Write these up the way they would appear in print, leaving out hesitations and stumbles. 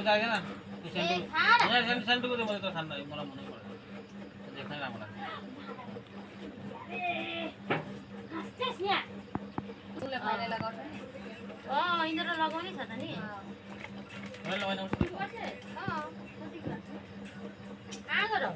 जाएगा ना तो सेंटर को तो मुझे तो ठंडा है मोला मने पड़े देखने ना मोला हस्तेस यहाँ उसले पानी लगाउँछ नि इन्दर लगाउने छ त नि मैले लगाएन उसको कहाँ गरौ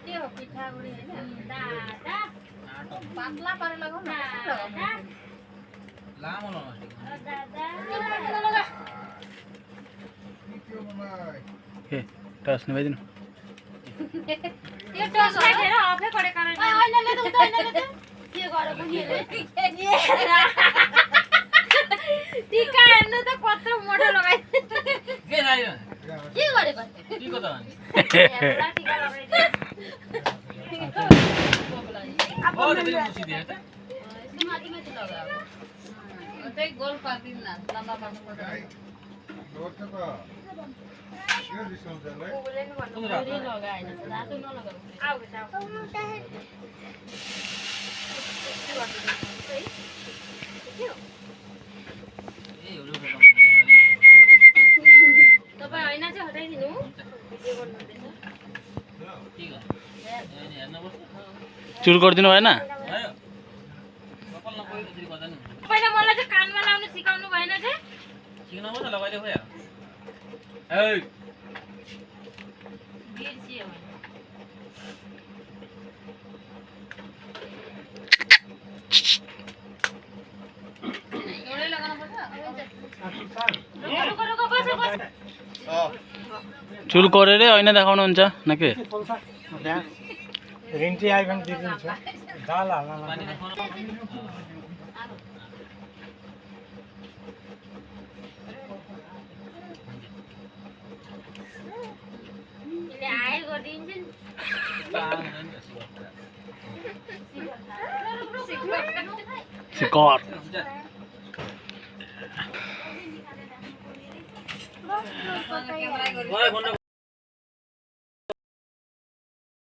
के हो पिठागुडी हैन दादा पातला पारेर लगाउ न लामो लगाउनु दादा ए टस नभइदिनु त्यो टस राखेर अफै परे कारण हैन ले त के गरे पनि टीका हेर्नु त कत्रो मोटो लगाइ के चाहियो के गरे पनि टीको त भने एउटा टीका लगाइदिए अब दे मुसी दिए त यसको माथि माथि लगाऊ त्यही गोल पार्दिन न लम्बा पार्नु पर्छ तपाईँ हैन चाहिँ हटाइदिनु भिडियो गर्नुहुँदैछ ठीक है हेर्न पर्छ चुर गरिदिनु भएन कपालमा कोही त्यसरी गर्दैन पहिला मलाई चाहिँ कानमा लाउनु सिकाउनु भएन चाहिँ सिक्न पर्छ लगाइले भयो ए बिर्सियो भने एउटै लगाउनु पर्छ चुल गरेर ऐना देखाउनुहुन्छ न के रिन्टी आइकन दिन्छ दाल हाल्न पानी देखाउन ले आए गरिदिन्छ नि सिकर क्यामेरा भयो